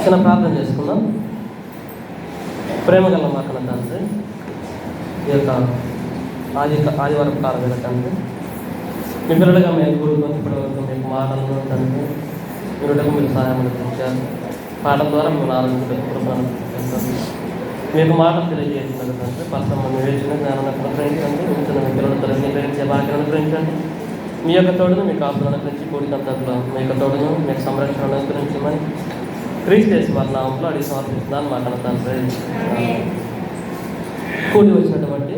చిన్న ప్రార్థన చేసుకుందాం. ప్రేమ గల మా కన్న తండ్రి, ఈ యొక్క ఆదివారం కాలం తండ్రి, మీ పిల్లలుగా మేము కూడుకొని ఇప్పటివరకు మీకు మాటలను తండ్రి వినటకు మీరు సహాయం అందించారు. పాటల ద్వారా మేము ఆలోచించడం మీకు మాటలు తెలియజేస్తున్నారు తండ్రి. పరసమ్మ వివేచన జ్ఞానాన్ని అనుగ్రహించండి. ఉంటున్న మీ పిల్లలు తొలగించే భాగ్యం అనుగ్రహించండి. మీ యొక్క తోడును మీ కాపులను అనుగ్రహించి కూడికంతట్లో మీ యొక్క తోడును మీకు సంరక్షణ అనుగ్రహించమని క్రీస్తు వారి నామంలో అడిగి సమర్పిస్తున్నాను మా కన్న తండ్రి. కూడి వచ్చినటువంటి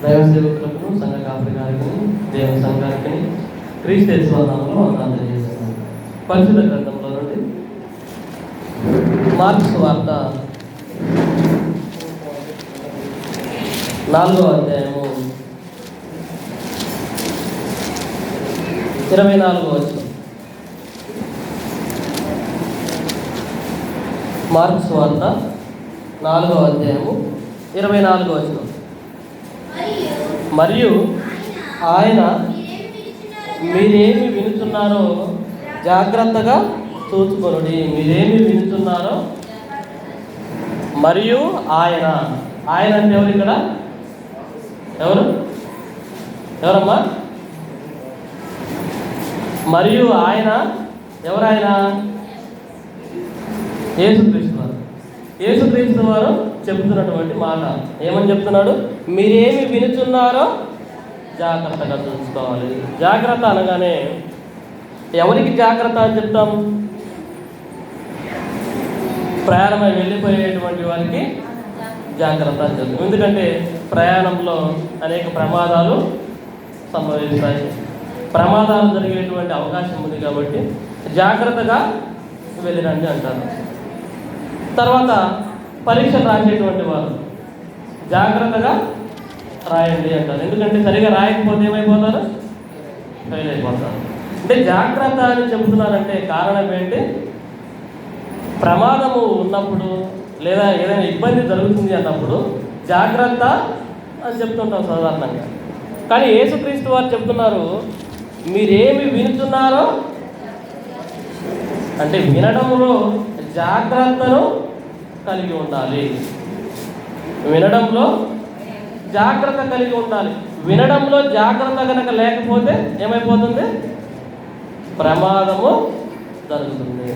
దైవ సేవకులకు, సంఘ కాపరి గారికి, దేవుని సంఘానికి క్రీస్తు వారి నామంలో వందనాలు తెలియజేస్తున్నాను. పరిశుద్ధ గ్రంథంలో నుండి మార్క్స్ వార్త 4వ అధ్యాయము 24వ వచనం. మార్క్స్ వార్త 4వ అధ్యాయము 24వ వచనం. మరియు ఆయన మీరేమి వినుతున్నారో జాగ్రత్తగా చూచుకొనుడి. మీరేమి వినుతున్నారో మరియు ఆయన అంటే ఎవరు ఇక్కడ? ఎవరమ్మా? మరియు ఆయన ఎవరాయన? యేసుక్రీస్తు వారు. యేసుక్రీస్తు వారు చెబుతున్నటువంటి మాట ఏమని చెప్తున్నాడు? మీరేమి వినుతున్నారో జాగ్రత్తగా చూసుకోవాలి. జాగ్రత్త అనగానే ఎవరికి జాగ్రత్త అని చెప్తాం? ప్రయాణమై వెళ్ళిపోయేటువంటి వారికి జాగ్రత్త అని చెప్తాం. ఎందుకంటే ప్రయాణంలో అనేక ప్రమాదాలు సంభవిస్తాయి, ప్రమాదాలు జరిగేటువంటి అవకాశం ఉంది. కాబట్టి జాగ్రత్తగా వెళ్ళిరండి అంటారు. తర్వాత పరీక్షలు రాసేటువంటి వారు జాగ్రత్తగా రాయండి అంటారు. ఎందుకంటే సరిగా రాయకపోతే ఏమైపోతారు? ఫెయిల్ అయిపోతారు. అంటే జాగ్రత్త అని చెబుతున్నారంటే కారణం ఏంటి? ప్రమాదము ఉన్నప్పుడు లేదా ఏదైనా ఇబ్బంది జరుగుతుంది అన్నప్పుడు జాగ్రత్త అని చెప్తుంటాం సాధారణంగా. కానీ యేసుక్రీస్తు వారు చెప్తున్నారు, మీరేమి వినుతున్నారో అంటే వినడంలో జాగ్రత్తను కలిగి ఉండాలి. వినడంలో జాగ్రత్త కలిగి ఉండాలి. వినడంలో జాగ్రత్త కనుక లేకపోతే ఏమైపోతుంది? ప్రమాదము జరుగుతుంది.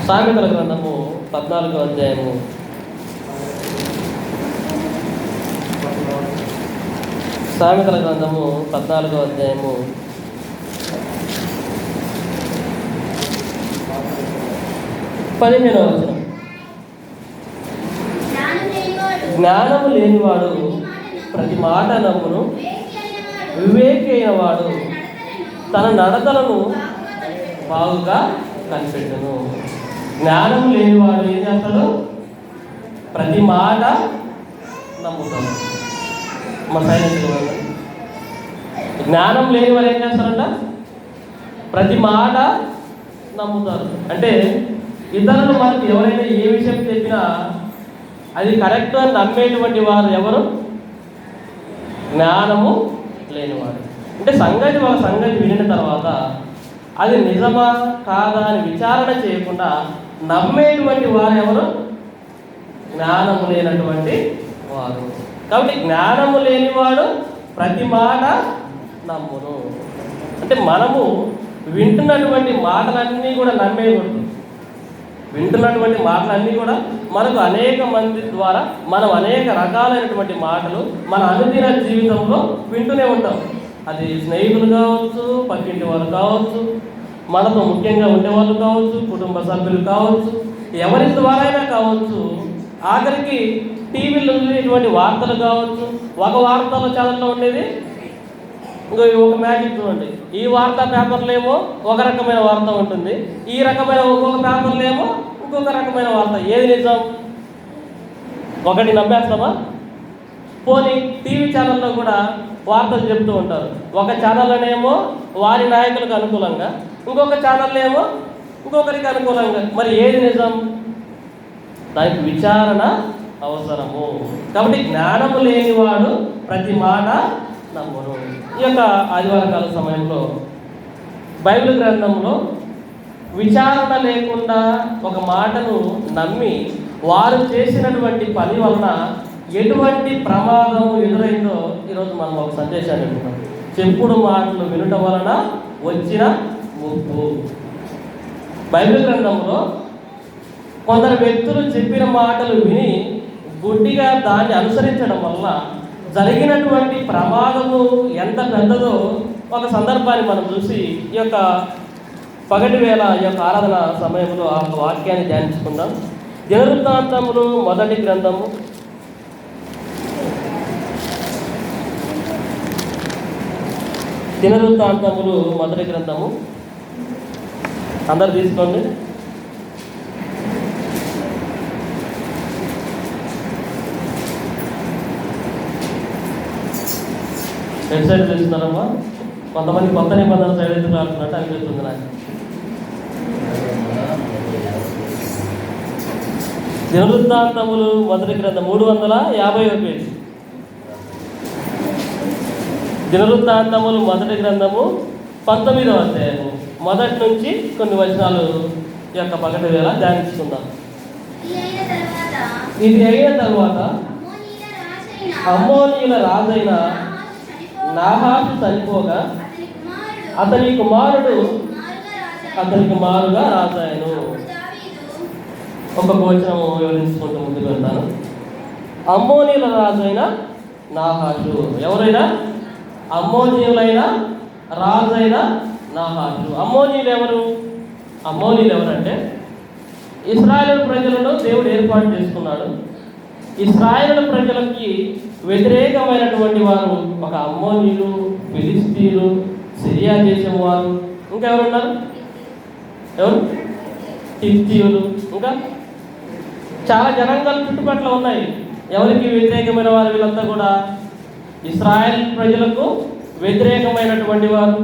సామెతల గ్రంథము 14వ అధ్యాయము 15వ వచనం. జ్ఞానము లేనివాడు ప్రతి మాట నమ్మును, వివేకి అయిన వాడు తన నడతలను బాగుగా కనిపెట్టును. జ్ఞానం లేనివాడు ఏం చేస్తాడు? ప్రతి మాట నమ్ముతాడు. మా సైలెంట్. జ్ఞానం లేని వారు ఏం చేస్తారంట? ప్రతి మాట నమ్ముతారు. అంటే ఇతరులు మనకి ఎవరైనా ఏ విషయం చెప్పినా అది కరెక్ట్ అని నమ్మేటువంటి వారు ఎవరు? జ్ఞానము లేనివాడు. అంటే వాళ్ళ సంగతి వినిన తర్వాత అది నిజమా కాదా అని విచారణ చేయకుండా నమ్మేటువంటి వారు ఎవరు? జ్ఞానము లేనటువంటి వారు. కాబట్టి జ్ఞానము లేనివాడు ప్రతి మాట నమ్మును. అంటే మనము వింటున్నటువంటి మాటలన్నీ కూడా నమ్మేయకూడదు. వింటున్నటువంటి మాటలన్నీ కూడా మనకు అనేక మంది ద్వారా మనం అనేక రకాలైనటువంటి మాటలు మన అనుదిన జీవితంలో వింటూనే ఉంటాం. అది స్నేహితులు కావచ్చు, పక్కింటి వాళ్ళు కావచ్చు, మనతో ముఖ్యంగా ఉండేవాళ్ళు కావచ్చు, కుటుంబ సభ్యులు కావచ్చు, ఎవరి ద్వారైనా కావచ్చు. ఆఖరికి టీవీలో ఉండేటువంటి వార్తలు కావచ్చు. ఒక వార్తల ఛానల్లో ఉండేది ఒక మ్యాజిక్ చూడండి. ఈ వార్తా పేపర్లో ఏమో ఒక రకమైన వార్త ఉంటుంది, ఈ రకమైన ఒక్కొక్క పేపర్లో ఏమో ఇంకొక రకమైన వార్త. ఏది నిజం? ఒకటి నమ్మేస్తామా? పోనీ టీవీ ఛానల్లో కూడా వార్తలు చెప్తూ ఉంటారు. ఒక ఛానల్లోనేమో వారి నాయకులకు అనుకూలంగా, ఇంకొక ఛానల్లో ఏమో ఇంకొకరికి అనుకూలంగా. మరి ఏది నిజం? దానికి విచారణ అవసరము. కాబట్టి జ్ఞానము లేనివాడు ప్రతి మాట నమ్మును. ఈ యొక్క ఆదివార కాల సమయంలో బైబిల్ గ్రంథంలో విచారణ లేకుండా ఒక మాటను నమ్మి వారు చేసినటువంటి పని వలన ఎటువంటి ప్రమాదం ఎదురైందో ఈరోజు మనం ఒక సందేశాన్ని వింటున్నాం. చెప్పుడు మాటలు వినటం వలన వచ్చిన ముప్పు. బైబిల్ గ్రంథంలో కొందరు వ్యక్తులు చెప్పిన మాటలు విని గుడ్డిగా దాన్ని అనుసరించడం వల్ల జరిగినటువంటి ప్రమాదము ఎంత పెద్దదో ఒక సందర్భాన్ని మనం చూసి ఈ యొక్క పగటి వేళ ఈ యొక్క ఆరాధన సమయంలో ఆ వాక్యాన్ని ధ్యానించుకుందాం. దినవృత్తాంతములు మొదటి గ్రంథము దినవృత్తాంతములు మొదటి గ్రంథము అందరు తీసుకోండి. వెబ్సైట్ చూస్తున్నారమ్మా. కొంతమంది కొత్త నిబంధన సైడ్ ఎందుకు ఆడుతున్నట్టు అనిపిస్తుంది నాకు. దినవృత్తాంతములు మొదటి గ్రంథం 350వ పేజీ. దినవృత్తాంతములు మొదటి గ్రంథము 19వ అధ్యాయము మొదటి నుంచి కొన్ని వచనాలు ఈ యొక్క పగటి వేళ ధ్యానించుకుందాం. ఇది అయిన తర్వాత అమ్మోనీయుల రాజైన నాహాషు చనిపోగా అతనికి మారుగా రాజాయను. ఒక వచనము వివరించుకుంటూ ముందుకు వెళ్తాను. అమ్మోనీయుల రాజైన నాహాషు. ఎవరైనా? అమ్మోనీయులైన రాజైన నాహాషు. అమ్మోనీయులు ఎవరు? అమ్మోనీయులు ఎవరంటే ఇశ్రాయేలు ప్రజలను దేవుడు ఏర్పాటు చేసుకున్నాడు. ఇశ్రాయేలు ప్రజలకి వ్యతిరేకమైనటువంటి వారు ఒక అమ్మోనీయులు, ఫిలిస్తీన్లు, సిరియా దేశం వారు, ఇంకా ఎవరున్నారు? ఎవరు? హిత్తీయులు, ఇంకా చాలా జనాంగాలు చుట్టుపక్కల ఉన్నాయి. ఎవరికి వ్యతిరేకమైన వారు? వీళ్ళంతా కూడా ఇశ్రాయేల్ ప్రజలకు వ్యతిరేకమైనటువంటి వారు,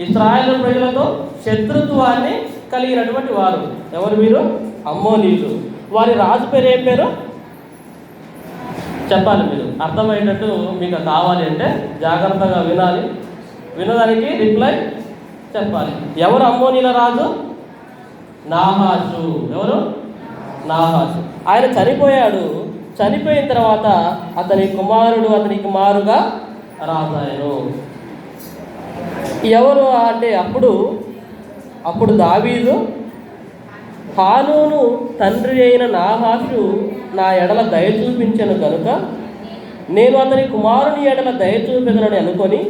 ఇశ్రాయేల్ ప్రజలతో శత్రుత్వాన్ని కలిగినటువంటి వారు. ఎవరు వీరు? అమ్మోనీయులు. వారి రాజు పేరు ఏం పేరు చెప్పాలి. మీరు అర్థమయ్యేటట్టు మీకు కావాలి అంటే జాగ్రత్తగా వినాలి. వినడానికి రిప్లై చెప్పాలి. ఎవరు అమ్మోనీయుల రాజు? నాహాషు. ఎవరు? నాహాషు. ఆయన చనిపోయాడు. చనిపోయిన తర్వాత అతనికి మారుగా రాజాయను. ఎవరు అంటే అప్పుడు దావీదు, హానూను తండ్రి అయిన నాహాషు నా ఎడల దయ చూపించను కనుక నేను అతని కుమారుని ఎడల దయ చూపెదనని అనుకొని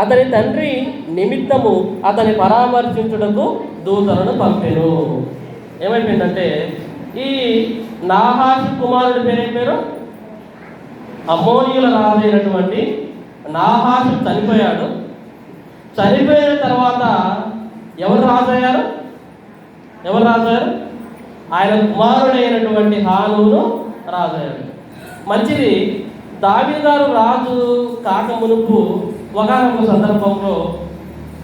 అతని తండ్రి నిమిత్తము అతని పరామర్శించుటకు దూతలను పంపెను. ఏమైపోయిందంటే ఈ నాహాషు కుమారుడి పేరేం పేరు? అమ్మోనీయుల రాజైనటువంటి నాహాషు చనిపోయాడు. చనిపోయిన తర్వాత ఎవరు రాజయ్యారు? ఆయన కుమారుడైనటువంటి హానూను రాజయ్యాడు. మంచిది. దావీదు గారు రాజు కాక మునుపు ఒకానొక సందర్భంలో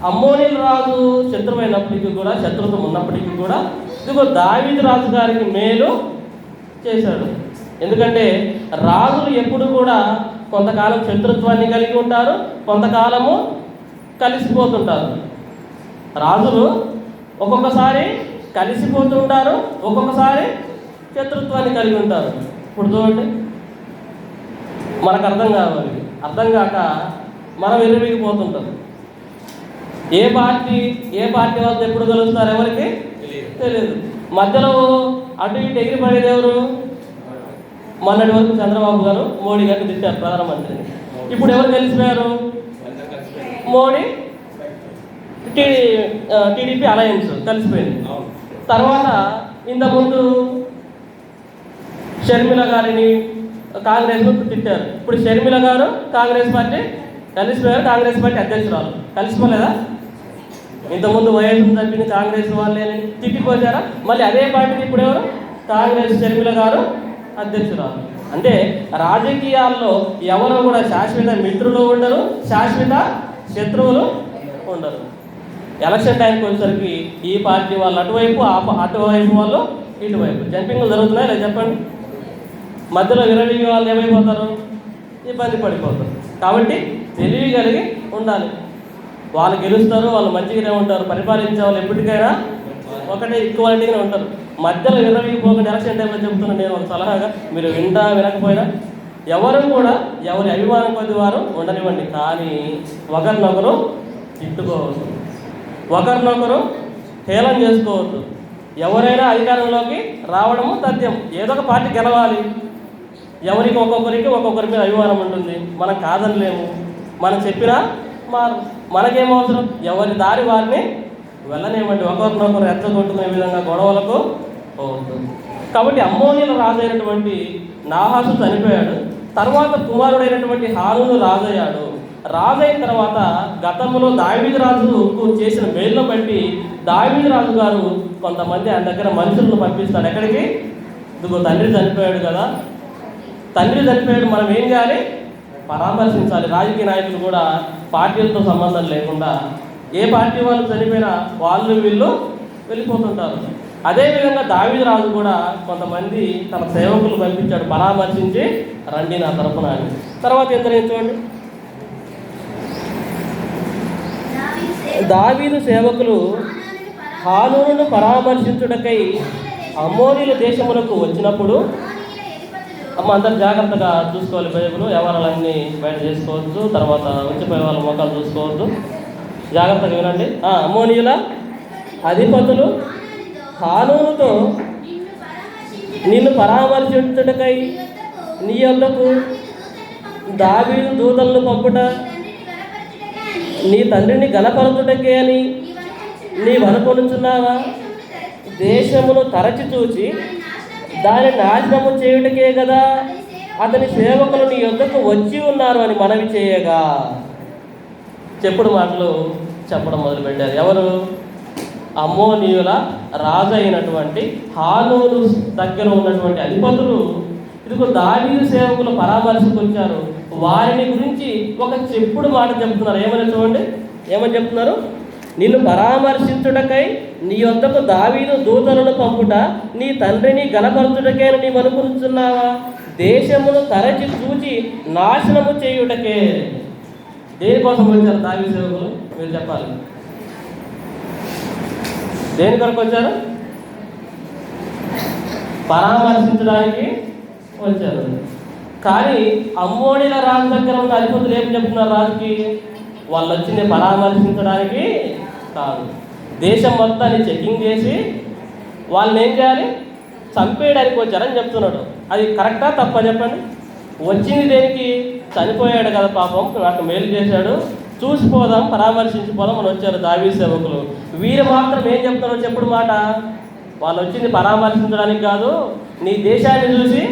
అమ్మోనీయుల రాజు శత్రుత్వం ఉన్నప్పటికీ కూడా ఇదిగో దావీదు రాజు గారికి మేలు చేశాడు. ఎందుకంటే రాజులు ఎప్పుడు కూడా కొంతకాలం శత్రుత్వాన్ని కలిగి ఉంటారు, కొంతకాలము కలిసిపోతుంటారు. రాజులు ఒక్కొక్కసారి కలిసిపోతుంటారు, ఒక్కొక్కసారి శత్రుత్వాన్ని కలిగి ఉంటారు. ఇప్పుడు చూడండి, మనకు అర్థం కావాలి. అర్థం కాక మనం విరిగిపోతుంటాం. ఏ పార్టీ వాళ్ళు ఎప్పుడు కలుస్తారు ఎవరికి తెలియదు. మధ్యలో అటు ఇటు ఎగిరిపడేది ఎవరు? మొన్నటి వరకు చంద్రబాబు గారు మోడీ గారిని తిట్టారు ప్రధానమంత్రిని. ఇప్పుడు ఎవరు కలిసిపోయారు? మోడీ టీడీపీ అలయన్స్ కలిసిపోయింది. తర్వాత ఇంతకుముందు షర్మిల గారిని కాంగ్రెస్ తిట్టారు. ఇప్పుడు షర్మిల గారు కాంగ్రెస్ పార్టీ కలిసిపోయారు. కాంగ్రెస్ పార్టీ అధ్యక్షురాలు కలిసిపోలేదా? ఇంతకుముందు వైఎస్ తప్పిన కాంగ్రెస్ వాళ్ళే తిట్టిపోయారా? మళ్ళీ అదే పార్టీకి ఇప్పుడు ఎవరు? కాంగ్రెస్ షర్మిల గారు అధ్యక్షురాలు. అంటే రాజకీయాల్లో ఎవరు కూడా శాశ్వత మిత్రులు ఉండరు, శాశ్వత శత్రువులు ఉండరు. ఎలక్షన్ టైంకి వచ్చేసరికి ఈ పార్టీ వాళ్ళు అటువైపు, అటువైపు వాళ్ళు ఇటువైపు జంపింగ్లు జరుగుతున్నాయి లేదా చెప్పండి. మధ్యలో విరవీ వాళ్ళు ఏమైపోతారు? ఇబ్బంది పడిపోతారు. కాబట్టి తెలివి కలిగి ఉండాలి. వాళ్ళు గెలుస్తారు, వాళ్ళు మంచిగానే ఉంటారు. పరిపాలించే వాళ్ళు ఎప్పటికైనా ఒకటే ఈక్వాలిటీగానే ఉంటారు. మధ్యలో విర్రవీగిపోకుండా ఎలక్షన్ టైంలో చెబుతున్నాను నేను ఒక సలహాగా, మీరు వినకపోయినా ఎవరు కూడా ఎవరి అభిమానం కొద్ది వారు ఉండనివ్వండి, కానీ ఒకరినొకరు తిట్టుకోవద్దు, ఒకరినొకరు హేళన చేసుకోవద్దు. ఎవరైనా అధికారంలోకి రావడము తథ్యం, ఏదో ఒక పార్టీ గెలవాలి. ఒక్కొక్కరికి ఒక్కొక్కరి మీద అభిమానం ఉంటుంది, మనం కాదనలేము. మనం చెప్పినా మనకేమవసరం, ఎవరి దారి వారిని వెళ్ళనివ్వండి, ఒకరినొకరు ఎత్తగొట్టుకునే విధంగా గొడవలకు పోవద్దు. కాబట్టి అమ్మోనీయుల రాజు అయినటువంటి నాహాసు చనిపోయాడు. తర్వాత కుమారుడైనటువంటి హానూను రాజయ్యాడు. రాజైన తర్వాత గతంలో దావీదు రాజుకు చేసిన మేలును బట్టి దావీదు రాజు గారు కొంతమంది ఆయన దగ్గర మనుషులను పంపిస్తాడు. ఎక్కడికి? ఇదిగో తండ్రి చనిపోయాడు కదా, తండ్రి చనిపోయాడు, మనం ఏం చేయాలి? పరామర్శించాలి. రాజకీయ నాయకులు కూడా పార్టీలతో సంబంధం లేకుండా ఏ పార్టీ వాళ్ళు చనిపోయినా వాళ్ళు వీళ్ళు వెళ్ళిపోతుంటారు. అదేవిధంగా దావీదు రాజు కూడా కొంతమంది తన సేవకులు పంపించాడు, పరామర్శించి రండి నా తరపున అని. తర్వాత ఎంత చూడండి, దావీదు సేవకులు హానూనును పరామర్శించుటకై అమ్మోనీయుల దేశములకు వచ్చినప్పుడు, అందరు జాగ్రత్తగా చూసుకోవాలి, బైబిల్ వ్యవహారాలన్నీ బయట చేసుకోవద్దు, తర్వాత వచ్చిపోయే వాళ్ళ మొక్కలు చూసుకోవద్దు, జాగ్రత్తగా వినండి. అమ్మోనీయుల అధిపతులు హానూనుతో నిన్ను పరామర్శించుటకై నీ యొద్దకు దావీదు దూతలను పంపుట నీ తండ్రిని గణపరచుటకే అని నీవు అనుకొనుచున్నావా? దేశమును తరచి చూచి దాని నాశనము చేయుటకే కదా అతని సేవకులు నీ యొద్దకు వచ్చి ఉన్నారు అని మనవి చేయగా. చెప్పుడు మాటలు చెప్పడం మొదలుపెట్టారు. ఎవరు? అమ్మోనీయుల రాజు అయినటువంటి హానూను దగ్గర ఉన్నటువంటి అధిపతులు ఇదిగో దావీదు సేవకులు పరామర్శకు వచ్చారు. వారిని గురించి ఒక చెప్పుడు మాట చెప్తున్నారు. ఏమని చూడండి, ఏమని చెప్తున్నారు? నిన్ను పరామర్శించుటకై నీ యొద్దకు దావీదు దూతలను పంపుట నీ తండ్రిని గణపరచుటకే నీవు అనుకుంటున్నావా? దేశమును తరచి చూచి నాశనము చేయుటకే. దేనికోసం వచ్చారు దావీదు సేవకులు? మీరు చెప్పాలి. దేని కొరకు వచ్చారు? పరామర్శించడానికి వచ్చారు. కానీ అమ్మోనీయుల రాజు దగ్గర ఉన్న అధిపతులు ఏం చెప్తున్నారు రాజుకి? వాళ్ళు వచ్చింది పరామర్శించడానికి కాదు, దేశం మొత్తాన్ని చెకింగ్ చేసి వాళ్ళని ఏం చేయాలి? చంపేయడానికి వచ్చారని చెప్తున్నాడు. అది కరెక్టా తప్పా చెప్పండి? వచ్చింది దేనికి? చనిపోయాడు కదా పాపం, నాకు మేలు చేశాడు, చూసిపోదాం, పరామర్శించిపోదాం అని వచ్చారు దావీదు సేవకులు. వీరు మాత్రం ఏం చెప్తున్నారో చెప్పుడు మాట, వాళ్ళు వచ్చింది పరామర్శించడానికి కాదు, నీ దేశాన్ని చూసి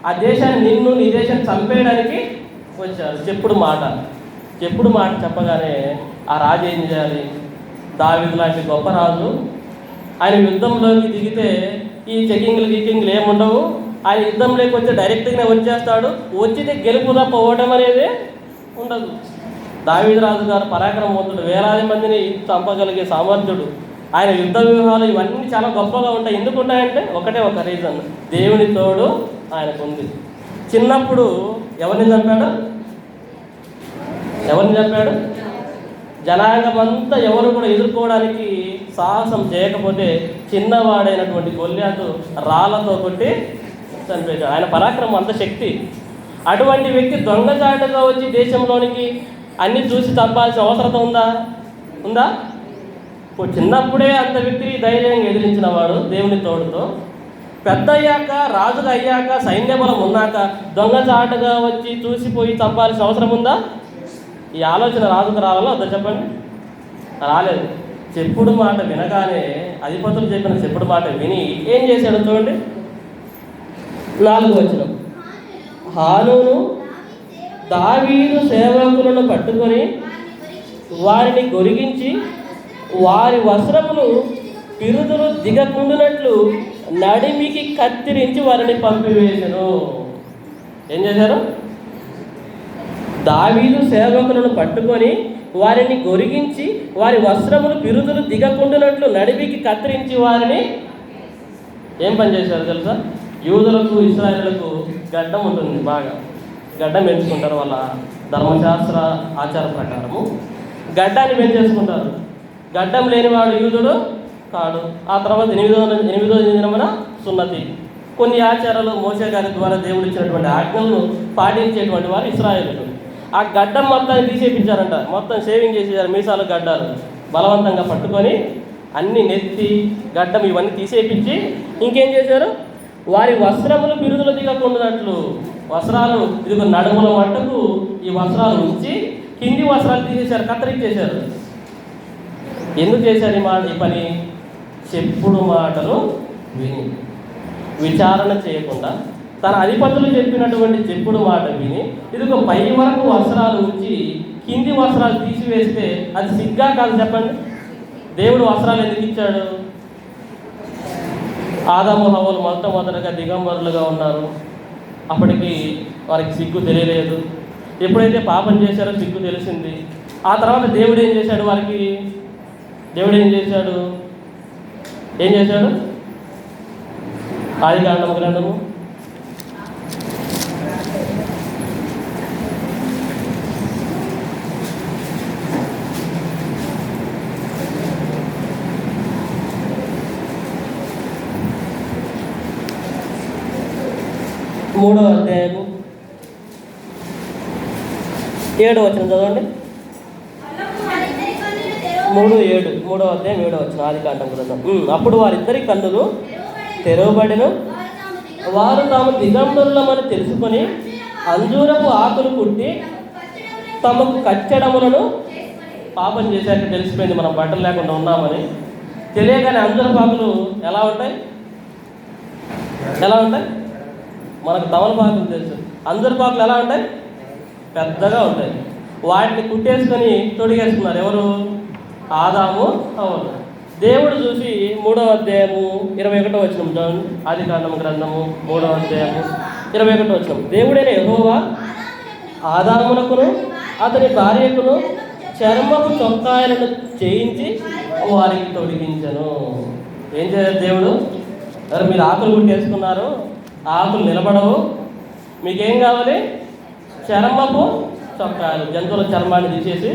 ఆ దేశాన్ని నీ దేశాన్ని చంపేయడానికి వచ్చారు. చెప్పుడు మాట చెప్పగానే ఆ రాజు ఏం చేయాలి? దావీదు లాంటి గొప్ప రాజు, ఆయన యుద్ధంలోకి దిగితే ఈ గీకింగ్లు ఏముండవు. ఆయన యుద్ధంలోకి వచ్చి డైరెక్ట్గానే వచ్చేస్తాడు. వచ్చితే గెలుపు తప్ప ఓటం అనేది ఉండదు. దావీదు రాజు గారు పరాక్రమవంతుడు, వేలాది మందిని చంపగలిగే సామర్థ్యుడు. ఆయన యుద్ధ వ్యూహాలు ఇవన్నీ చాలా గొప్పగా ఉంటాయి. ఎందుకు ఉంటాయంటే ఒకటే ఒక రీజన్, దేవుని తోడు ఆయనకు ఉంది. చిన్నప్పుడు ఎవరిని చంపాడు? జనాంగం అంతా ఎవరు కూడా ఎదుర్కోవడానికి సాహసం చేయకపోతే చిన్నవాడైనటువంటి గొల్యాతు రాళ్లతో కొట్టి చంపేశాడు. ఆయన పరాక్రమం అంత శక్తి. అటువంటి వ్యక్తి దొంగచాటుగా వచ్చి దేశంలోనికి అన్ని చూసి చంపాల్సిన అవసరం ఉందా? ఇప్పుడు చిన్నప్పుడే అంత వ్యక్తిని ధైర్యంగా ఎదిరించిన వాడు దేవుని తోడుతో, పెద్ద అయ్యాక రాజుగా అయ్యాక సైన్య బలం ఉన్నాక దొంగచాటుగా వచ్చి చూసిపోయి చంపాల్సిన అవసరం ఉందా? ఈ ఆలోచన రాజుకు రావాలో వద్దా చెప్పండి? రాలేదు. చెప్పుడు మాట వినగానే, అధిపతులు చెప్పిన చెప్పుడు మాట విని ఏం చేశాడో చూడండి. 4వ వచనం, హానూను దావీదు సేవకులను పట్టుకొని వారిని గొరిగించి వారి వస్త్రములు పిరుదులు దిగకుండునట్లు నడిమికి కత్తిరించి వారిని పంపివేసెను. ఏం చేశారు? దావీదు సేవకులను పట్టుకొని వారిని గొరిగించి వారి వస్త్రములు పిరుదులు దిగకుండునట్లు నడిమికి కత్తిరించి వారిని ఏం పని చేశారు తెలుసా? యూదులకు ఇశ్రాయేలులకు గడ్డం ఉంటుంది, బాగా గడ్డం పెంచుకుంటారు. వాళ్ళ ధర్మశాస్త్ర ఆచార ప్రకారము గడ్డాన్ని పెంచేసుకుంటారు. గడ్డం లేనివాడు యూదుడు కాడు. ఆ తర్వాత ఎనిమిదో దినమున సున్నతి. కొన్ని ఆచారాలు మోషే గారి ద్వారా దేవుడు ఇచ్చినటువంటి ఆజ్ఞలను పాటించేటువంటి వారు ఇశ్రాయేలులు. ఆ గడ్డం మొత్తాన్ని తీసేపించారంట, మొత్తం షేవింగ్ చేసేసారు, మీసాలు గడ్డాలు బలవంతంగా పట్టుకొని అన్ని నెత్తి గడ్డం ఇవన్నీ తీసేపించి ఇంకేం చేశారు, వారి వస్త్రములు బిరుదులు దిగకుండానట్లు వస్త్రాలు ఇదిగో నడుముల మట్టుకు ఈ వస్త్రాలు ఉంచి కింది వస్త్రాలు తీసేశారు, కత్తిరించేశారు. ఎందుకు చేశారు ఈ పని? చెప్పుడు మాటలు విని, విచారణ చేయకుండా తన అధిపతులు చెప్పినటువంటి చెప్పుడు మాట విని ఇదిగో పై వరకు వస్త్రాలు ఉంచి కింది వస్త్రాలు తీసివేస్తే అది సిగ్గా కాదు చెప్పండి? దేవుడు వస్త్రాలు ఎందుకు ఇచ్చాడు? ఆదాము హవ్వలు మొట్టమొదటిగా దిగంబరులుగా ఉన్నారు. అప్పటికి వారికి సిగ్గు తెలియలేదు. ఎప్పుడైతే పాపం చేశారో సిగ్గు తెలిసింది. ఆ తర్వాత దేవుడు ఏం చేశాడు వారికి? దేవుడు ఏం చేశాడు? ఆదికాండము గ్రంథము 3వ అధ్యాయము 7వ వచనం చదవండి. 3వ అధ్యాయం 7వ వచనం ఆదికాండం గ్రంథం. అప్పుడు వారిద్దరి కన్నులు తెరవబడెను, వారు తాము దిగంబరులమని తెలుసుకొని అంజూరపు ఆకులు కుట్టి తమకు కచ్చడములను, పాపం చేశాక తెలిసిపోయింది మనం బట్టలు లేకుండా ఉన్నామని, తెలియగానే అంజూరపు ఆకులు ఎలా ఉంటాయి? మనకు తమలపాకులు తెలుసు. అంజూరపాకులు ఎలా ఉంటాయి? పెద్దగా ఉంటాయి. వాటిని కుట్టేసుకొని తొడిగేసుకున్నారు. ఎవరు? ఆదాము హవ్వలు. దేవుడు చూసి 3వ అధ్యాయము 21వ వచనం చూడండి. ఆదికాండము గ్రంథము 3వ అధ్యాయము 21వ వచనం. దేవుడైన యెహోవా ఆదామునకును అతని భార్యకును చర్మపు చొక్కాయలను చేయించి వారికి తొడిగించను. ఏం చేయాలి దేవుడు? మరి మీరు ఆకులు కుట్టేసుకున్నారు, ఆకులు నిలబడవు, మీకేం కావాలి? చర్మపు చొక్కాలు, జంతువుల చర్మాన్ని తీసేసి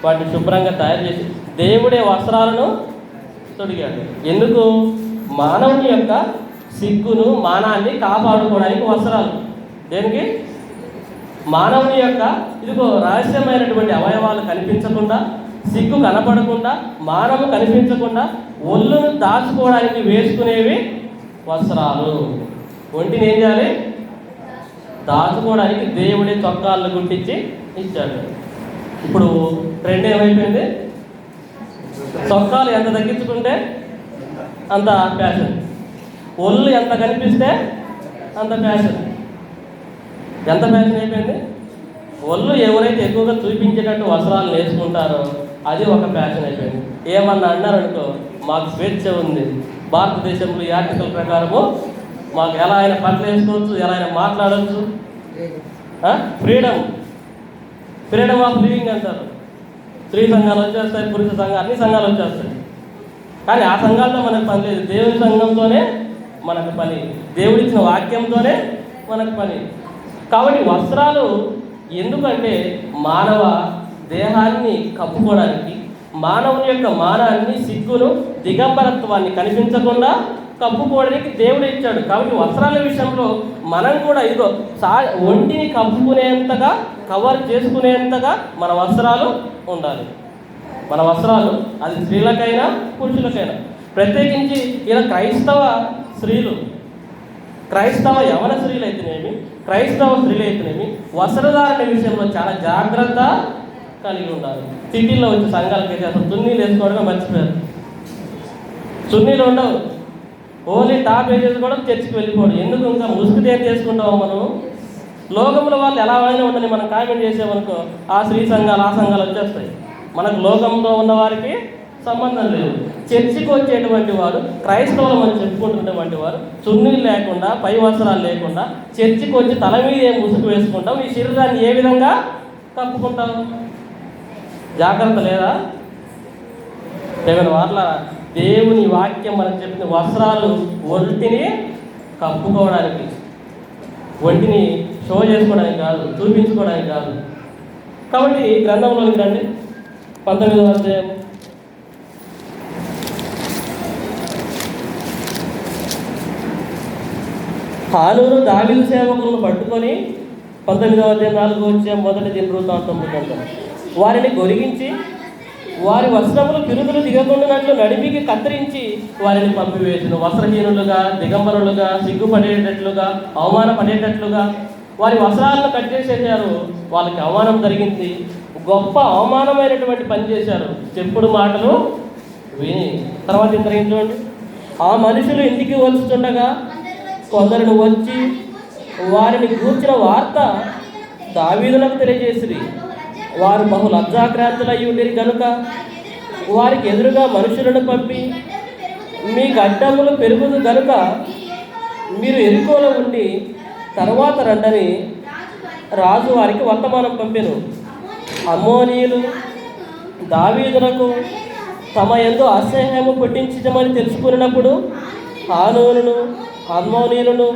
వాటిని శుభ్రంగా తయారు చేసి దేవుడే వస్త్రాలను తొడిగాడు. ఎందుకు? మానవుని యొక్క సిగ్గును, మానాన్ని కాపాడుకోవడానికి వస్త్రాలు. దేనికి? మానవుని యొక్క ఇదిగో రహస్యమైనటువంటి అవయవాలు కనిపించకుండా, సిగ్గు కనపడకుండా, మానవు కనిపించకుండా ఒళ్ళును దాచుకోవడానికి వేసుకునేవి వస్త్రాలు. ఒంటిని ఏం చేయాలి? దాచుకోవడానికి దేవుడే చొక్కాలను గుట్టించి ఇచ్చాడు. ఇప్పుడు ట్రెండ్ ఏమైపోయింది? చొక్కాలు ఎంత తగ్గించుకుంటే అంత ఫ్యాషన్, ఒళ్ళు ఎంత కనిపిస్తే అంత ఫ్యాషన్. ఎంత ఫ్యాషన్ అయిపోయింది? ఒళ్ళు ఎవరైతే ఎక్కువగా చూపించేటట్టు వస్త్రాలు వేసుకుంటారో అది ఒక ఫ్యాషన్ అయిపోయింది. ఏమన్నా అన్నారనుకో, మాకు స్వేచ్ఛ ఉంది, భారతదేశంలో ఈ ఆర్టికల్ ప్రకారము మాకు ఎలా అయినా బట్టలు వేసుకోవచ్చు, ఎలా అయినా మాట్లాడవచ్చు, ఫ్రీడమ్ ఆఫ్ లివింగ్ అంటారు. స్త్రీ సంఘాలు వచ్చేస్తాయి, పురుష సంఘాలు, అన్ని సంఘాలు వచ్చేస్తాయి. కానీ ఆ సంఘాలతో మనకు పని లేదు. దేవుని సంఘంతోనే మనకు పని, దేవుడిచ్చిన వాక్యంతోనే మనకు పని. కాబట్టి వస్త్రాలు ఎందుకంటే మానవ దేహాన్ని కప్పుకోవడానికి, మానవుని యొక్క మానాన్ని, సిగ్గును, దిగంబరత్వాన్ని కనిపించకుండా కప్పుకోవడానికి దేవుడు ఇచ్చాడు. కాబట్టి వస్త్రాల విషయంలో మనం కూడా ఇదిగో ఒంటిని కప్పుకునేంతగా, కవర్ చేసుకునేంతగా మన వస్త్రాలు ఉండాలి. మన వస్త్రాలు అది స్త్రీలకైనా పురుషులకైనా. ప్రత్యేకించి ఇలా క్రైస్తవ స్త్రీలు, క్రైస్తవ యవన స్త్రీలు అయితేనేమి, క్రైస్తవ స్త్రీలు అయితేనేమి వస్త్రధారణ విషయంలో చాలా జాగ్రత్త కలిగి ఉండాలి. సిటీల్లో వచ్చి సంఘాలకి అయితే అసలు చున్నీలు వేసుకోవడమే మర్చిపోయారు. చున్నీలు ఉండవు, ఓన్లీ టాప్ వేసేసుకోవడం, చర్చికి వెళ్ళిపోవడం. ఎందుకు? ఇంకా ముసుగు ఏం చేసుకుంటాము మనం? లోకంలో వాళ్ళు ఎలా అయినా ఉండని మనం కామెంట్ చేసామనుకో, ఆ స్త్రీ సంఘాలు, ఆ సంఘాలు వచ్చేస్తాయి. మనకు లోకంలో ఉన్న వారికి సంబంధం లేదు. చర్చికి వచ్చేటువంటి వారు, క్రైస్తవులు మనం చెప్పుకుంటున్నటువంటి వారు చున్నీలు లేకుండా, పై వస్త్రాలు లేకుండా చర్చికి వచ్చి తల మీద ఏం ముసుగు వేసుకుంటాం? ఈ శరీరాన్ని ఏ విధంగా కప్పుకుంటాం? జాగ్రత్త లేదా? వాళ్ళ దేవుని వాక్యం మనకు చెప్పిన వస్త్రాలు ఒంటిని కప్పుకోవడానికి, ఒంటిని షో చేసుకోవడానికి కాదు, చూపించుకోవడానికి కాదు. కాబట్టి గ్రంథంలోకి రండి. 19వ అధ్యాయం హానూను దావీదు సేవకులను పట్టుకొని 19వ అధ్యాయం 4వ వచ్చే మొదటి దినవృత్తాంతం వారిని గొరిగించి వారి వస్త్రములు పిరుదులు దిగకుండానట్లు నడిమికి కత్తిరించి వారిని పంపివేసిన. వస్త్రహీనులుగా, దిగంబరులుగా, సిగ్గుపడేటట్లుగా, అవమానపడేటట్లుగా వారి వస్త్రాలను కట్ చేసేసారు. వాళ్ళకి అవమానం జరిగింది. గొప్ప అవమానమైనటువంటి పని చేశారు, చెప్పుడు మాటలు విని. తర్వాత ఏం జరిగింది చూడండి. ఆ మనుషులు ఇంటికి వస్తుండగా కొందరు వచ్చి వారిని గూర్చిన వార్త దావీదులకు తెలియజేసిరి. వారు బహు లజ్జాక్రాంతులై ఉండిరి కనుక వారికి ఎదురుగా మనుషులను పంపి, మీ గడ్డములు పెరుగుదు కనుక మీరు ఎరుకోలో ఉండి తర్వాత రండని రాజు వారికి వర్తమానం పంపెను. అమ్మోనీయులు దావీదునకు తమ యందు అసహ్యము పుట్టించమని తెలుసుకున్నప్పుడు హానూనును, అమ్మోనీయులను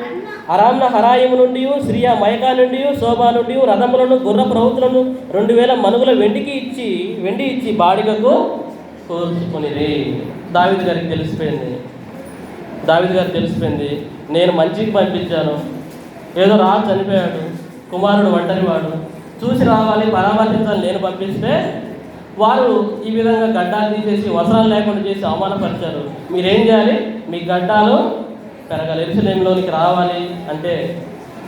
అరామ్న హరాయిము నుండి, సిరియా మైకా నుండి, శోభా నుండి రథములను, గుర్ర ప్రవృత్తులను 2000 మనుగుల వెండి ఇచ్చి బాడిగకు కోర్చుకునిది. దావీదు గారికి తెలిసిపోయింది, నేను మంచికి పంపించాను, ఏదో రాజు చనిపోయాడు, కుమారుడు ఒంటరివాడు, చూసి రావాలి, పరామర్శించాలి నేను పంపిస్తే వారు ఈ విధంగా గడ్డాలు తీసేసి వస్త్రాలు లేకుండా చేసి అవమానపరిచారు. మీరేం చేయాలి? మీ గడ్డాలు పెరగాలి, యెరూషలేములోనికి రావాలి అంటే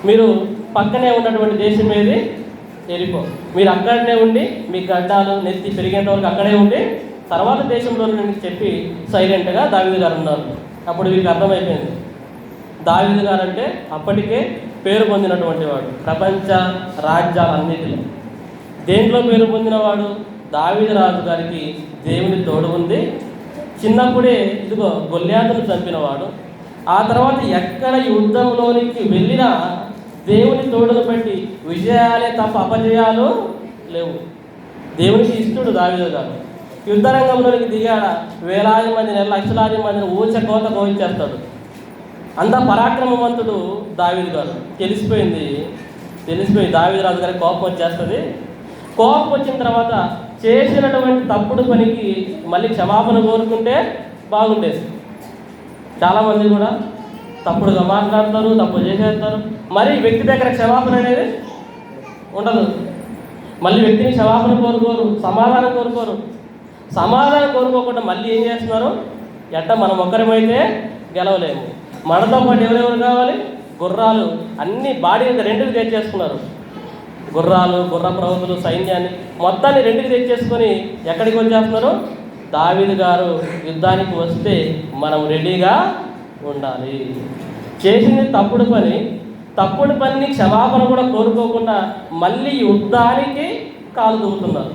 మీరు పక్కనే ఉన్నటువంటి దేశం ఏది? ఎరికో. మీరు అక్కడనే ఉండి మీ గడ్డాలు నెత్తి పెరిగేంత వరకు అక్కడే ఉండి తర్వాత దేశంలో చెప్పి సైలెంట్గా దావీదు గారు ఉన్నారు. అప్పుడు వీరికి అర్థమైపోయింది, దావీదు గారు అంటే అప్పటికే పేరు పొందినటువంటి వాడు, ప్రపంచ రాజ్యాలన్నిటిలో. దేంట్లో పేరు పొందినవాడు? దావీదు రాజు గారికి దేవుని తోడు ఉంది. చిన్నప్పుడే ఇదిగో గొల్యాతును చంపినవాడు. ఆ తర్వాత ఎక్కడ యుద్ధంలోనికి వెళ్ళినా దేవుని తోడును బట్టి విజయాలే తప్ప అపజయాలు లేవు. దేవునికి ఇష్టడు దావీదు గారు. యుద్ధరంగంలోనికి దిగాడ వేలాది మందిని, లక్షలాది మందిని కోత కోయించేస్తాడు. అంత పరాక్రమవంతుడు దావీదు గారు. తెలిసిపోయి దావీదు రాజు గారికి కోపం వచ్చేస్తుంది. కోపం వచ్చిన తర్వాత చేసినటువంటి తప్పుడు పనికి మళ్ళీ క్షమాపణ కోరుకుంటే బాగుండేది. చాలామంది కూడా తప్పుడుగా మాట్లాడతారు, తప్పు చేసేస్తారు. మరి వ్యక్తి దగ్గర క్షమాపణ అనేది ఉండదు. మళ్ళీ వ్యక్తిని క్షమాపణ కోరుకోరు, సమాధానం కోరుకోకుండా మళ్ళీ ఏం చేస్తున్నారు? మనం ఒక్కరమైతే గెలవలేము, మనతో పాటు ఎవరెవరు కావాలి? గుర్రాలు అన్ని బాడీ రెండుకి తెచ్చేసుకున్నారు. గుర్రాలు, గుర్ర ప్రవృత్తులు, సైన్యాన్ని మొత్తాన్ని రెండుకి తెచ్చేసుకొని ఎక్కడికి వచ్చేస్తున్నారు? దావీదు గారు యుద్ధానికి వస్తే మనం రెడీగా ఉండాలి. చేసింది తప్పుడు పనిని క్షమాపణ కూడా కోరుకోకుండా మళ్ళీ యుద్ధానికి కాలు దూకుతున్నారు.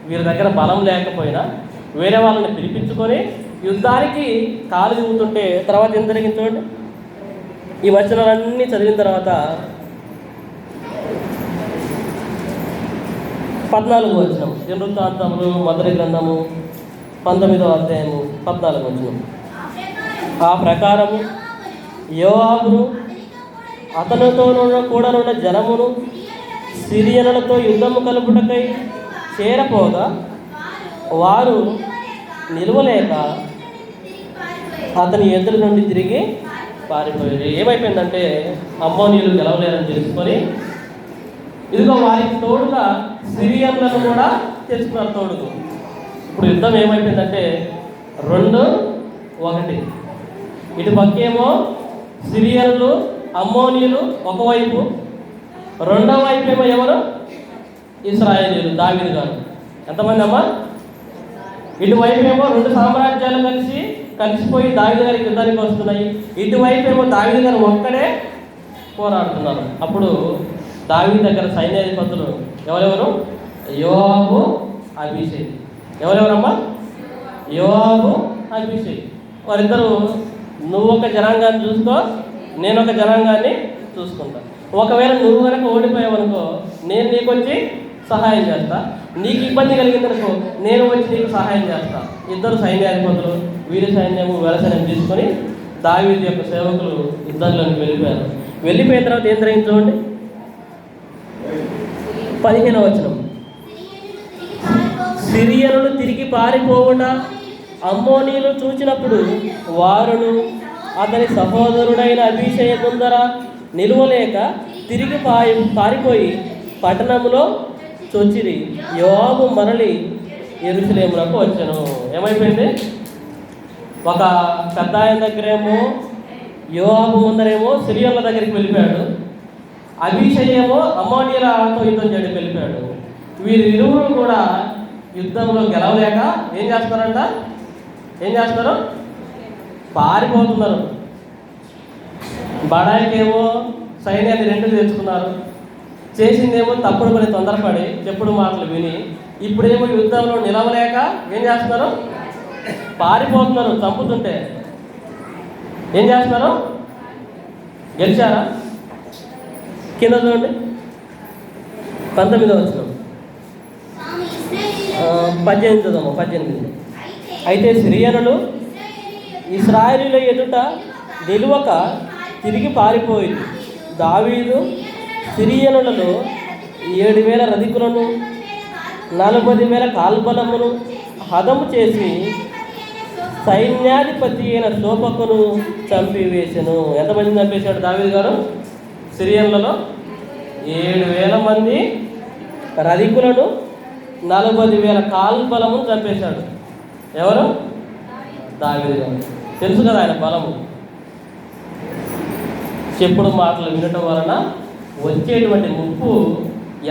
వీరి దగ్గర బలం లేకపోయినా వేరే వాళ్ళని పిలిపించుకొని యుద్ధానికి కాలు దూకుతుంటే తర్వాత ఏం జరిగింది చూడండి. ఈ వచనాలన్నీ చదివిన తర్వాత 14వ వచనం, దినవృత్తాంతములు మొదటి గ్రంథము 19వ అధ్యాయము 14వ వచనం. ఆ ప్రకారము యోవాబును అతనితో కూడనున్న జనమును సిరియనులతో యుద్ధము కలుపుటకై చేరపోగా వారు నిలవలేక అతని ఎదురు నుండి తిరిగి పారిపోయారు. ఏమైపోయిందంటే అమ్మోనీయులు గెలవలేరని తెలుసుకొని ఇదిగో వారికి తోడుగా సిరియన్లను కూడా తెచ్చుకున్నారు తోడుకు. ఇప్పుడు యుద్ధం ఏమైపోయిందంటే 2-1. ఇటు పక్కేమో సిరియన్లు, అమ్మోనీయులు ఒకవైపు, రెండో వైపు ఏమో ఎవరు? ఇశ్రాయేలీయులు, దావీదు గారు. ఎంతమంది అమ్మా? ఇటువైపు ఏమో 2 సామ్రాజ్యాలు కలిసిపోయి దావీదు గారికి యుద్ధానికి వస్తున్నాయి. ఇటువైపు ఏమో దావీదు గారు ఒక్కడే పోరాడుతున్నారు. అప్పుడు దావీదు దగ్గర సైన్యాధిపతులు ఎవరెవరు? యోవాబు, అబీషై. ఎవరెవరమ్మా? యోవాబు, అబీషై. వారిద్దరూ నువ్వు ఒక జనాంగాన్ని చూసుకో, నేను ఒక జనాంగాన్ని చూసుకుంటా. ఒకవేళ నువ్వు కనుక ఓడిపోయావనుకో నేను నీకు వచ్చి సహాయం చేస్తా, నీకు ఇబ్బంది కలిగిందనుకో నేను వచ్చి నీకు సహాయం చేస్తా. ఇద్దరు సైన్యాధిపతులు వీరి సైన్యము వెలసైన్యం తీసుకొని దావీదు యొక్క సేవకులు యుద్ధంలోకి వెళ్ళిపోయారు. వెళ్ళిపోయిన తర్వాత ఏం జరిగింది చూడండి. 15వ వచనం. సిరియనులు తిరిగి పారిపోవుట అమ్మోనీయులు చూచినప్పుడు వారును అతని సహోదరుడైన అభిషేయ ముందర నిలువలేక తిరిగి పారిపోయి పట్టణంలో చొచ్చిరి. యోవాబు మరలి యెరూషలేమునకు వచ్చెను. ఏమైపోయింది? ఒక పెద్ద ఆయన దగ్గరేమో యోవాబు ముందరేమో సిరియన్ల దగ్గరికి వెళ్ళిపోయాడు. అభిషేయేమో అమ్మోనీయులతో యుద్ధం చేయడానికి వెళ్ళిపోయాడు. వీరిరువురు కూడా యుద్ధంలో గెలవలేక ఏం చేస్తున్నారు? పారిపోతున్నారు. బడాయికేమో సైన్యాన్ని రెండు తెచ్చుకున్నారు. చేసిందేమో తప్పుడు పని తొందరపడి చెప్పుడు మాటలు విని ఇప్పుడేమో యుద్ధంలో నిలవలేక ఏం చేస్తున్నారు? పారిపోతున్నారు. చంపుతుంటే ఏం చేస్తున్నారు? గెలిచారా? కింద చూడండి 19వ వచనం 18. అయితే సిరియనులు ఇశ్రాయేలీయుల ఎదుట నిలువక తిరిగి పారిపోయింది. దావీదు సిరియనులలో 7,000 రథికులను 40,000 కాల్బలమును హతము చేసి సైన్యాధిపతి అయిన శోభకును చంపివేశను. ఎంతమంది చంపేశాడు దావీదు గారు? సిరియన్లలో 7,000 మంది రథికులను 40,000 కాల్బలమును చంపేశాడు. ఎవరు? దావీదు గారు. తెలుసు కదా ఆయన బలము. చెప్పుడు మాటలు వినటం వలన వచ్చేటువంటి ముప్పు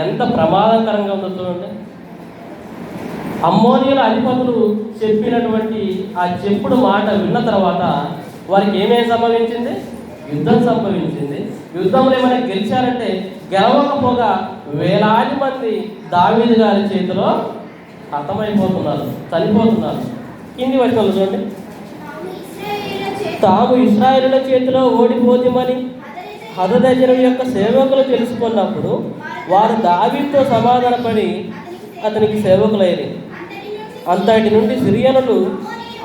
ఎంత ప్రమాదకరంగా ఉందో చూడండి. అమ్మోనీయుల అధిపతులు చెప్పినటువంటి ఆ చెప్పుడు మాట విన్న తర్వాత వారికి ఏమేమి సంభవించింది? యుద్ధం సంభవించింది. యుద్ధంలో ఏమైనా గెలిచారంటే గెలవకపోగా వేలాది మంది దావీదు గారి చేతిలో హతమైపోతున్నారు, చనిపోతున్నారు. కింది వచనాలు చూడండి. తాము ఇశ్రాయేలుల చేతిలో ఓడిపోతామని హదదెజరు యొక్క సేవకులు తెలుసుకున్నప్పుడు వారు దావీదుతో సమాధానపడి అతనికి సేవకులైరి. అంతటి నుండి సిరియనులు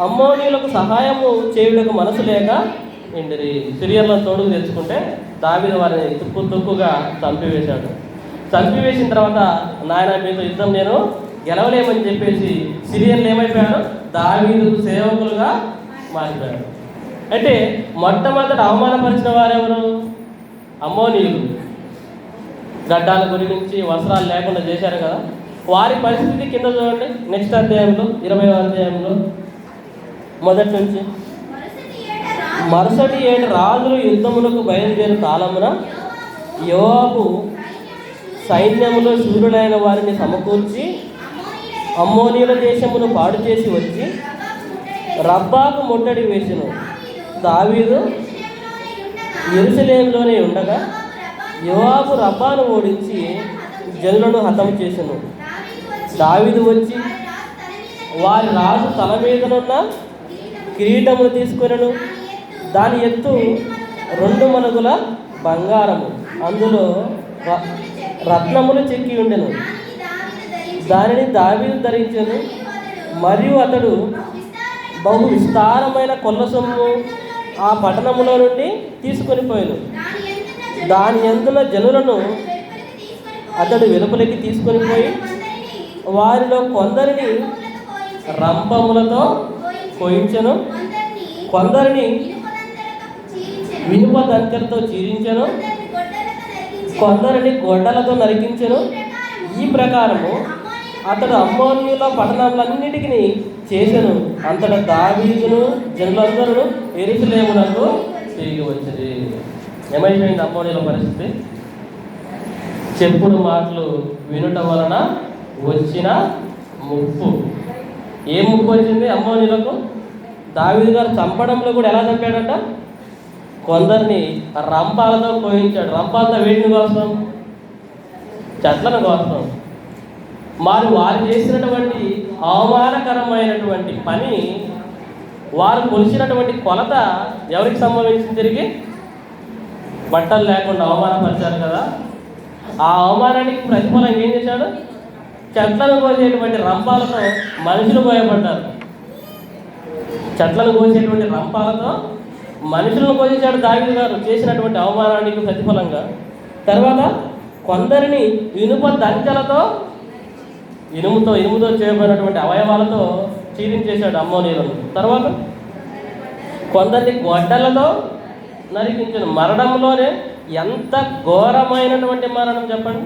అమ్మోనీయులకు సహాయము చేయుటకు మనసు లేక ఎండిరి. సిరియన్లను తోడుకు తెచ్చుకుంటే దావీదు వారిని తుక్కుగా చంపివేశాడు. చంపివేసిన తర్వాత నాయన మీతో యుద్ధం నేను గెలవలేమని చెప్పేసి సిరియన్లు ఏమైపోయారు? దావీదుకు సేవకులుగా మారిపోయారు. అంటే మొట్టమొదట అవమానపరిచిన వారెవరు? అమ్మోనీయులు. గడ్డాల గురించి వస్త్రాలు లేకుండా చేశారు కదా. వారి పరిస్థితి కింద చూడండి. నెక్స్ట్ అధ్యాయంలో 20వ అధ్యాయంలో మొదటి నుంచి. మరుసటి ఏడు రాజులు యుద్ధములకు బయలుదేరు కాలమున యోవాబు సైన్యములో శూరులైన వారిని సమకూర్చి అమ్మోనీయుల దేశమును పాడు చేసి వచ్చి రబ్బాకు ముట్టడి వేసెను. దావీదు యెరూషలేములోనే ఉండగా యోవాబు రబ్బాను ఓడించి జనులను హతం చేసెను. దావీదు వచ్చి వారి రాజు తల మీదనున్న కిరీటమును తీసుకొనెను. దాని ఎత్తు 2 మణుగుల బంగారము, అందులో రత్నములు చెక్కి ఉండెను. దానిని దావీదు ధరించెను. మరియు అతడు బహు విస్తారమైన కొల్ల సొమ్ము ఆ పట్టణములో నుండి తీసుకొని పోయాను. దాని యందున జనులను అతడు వెలుపలికి తీసుకొని పోయి వారిలో కొందరిని రంపములతో కోయించెను, కొందరిని వినుప దంచెలతో చీరించెను, కొందరిని గొడ్డలతో నరికించెను. ఈ ప్రకారము అతడు అమ్మోనీయుల పట్టణములన్నిటికీ చేసెను. అంతటా దావీదును జనులందరూ యెరూషలేమునకు తిరిగి వచ్చింది. ఏమైపోయింది అమ్మోనీయుల పరిస్థితి? చెప్పుడు మాటలు వినటం వలన వచ్చిన ముప్పు. ఏ ముప్పు వచ్చింది అమ్మోనీయులకు? దావీదు గారు చంపడంలో కూడా ఎలా చంపాడంట? కొందరిని రంపాలతో కోయించాడు. రంపాలతో వేటిని కోసం? చెట్లను కోసం. వారు చేసినటువంటి అవమానకరమైనటువంటి పని, వారు కొలిసినటువంటి కొలత ఎవరికి సంభవించింది? తిరిగి బట్టలు లేకుండా అవమానపరిచారు కదా. ఆ అవమానానికి ప్రతిఫలం ఏం చేశాడు? చెట్లను కోసేటువంటి రంపాలతో మనుషులు కోయబడ్డారు. చెట్లను కోసేటువంటి రంపాలతో మనుషులను కోసేశాడు దావీదు గారు చేసినటువంటి అవమానానికి ప్రతిఫలంగా. తర్వాత కొందరిని ఇనుప దంచెలతో ఇనుముతో చేయబడినటువంటి అవయవాలతో చీరించేశాడు అమ్మోనీయులను. తర్వాత కొందరిని గొడ్డలతో నరికించను. మరణంలోనే ఎంత ఘోరమైనటువంటి మరణం చెప్పండి,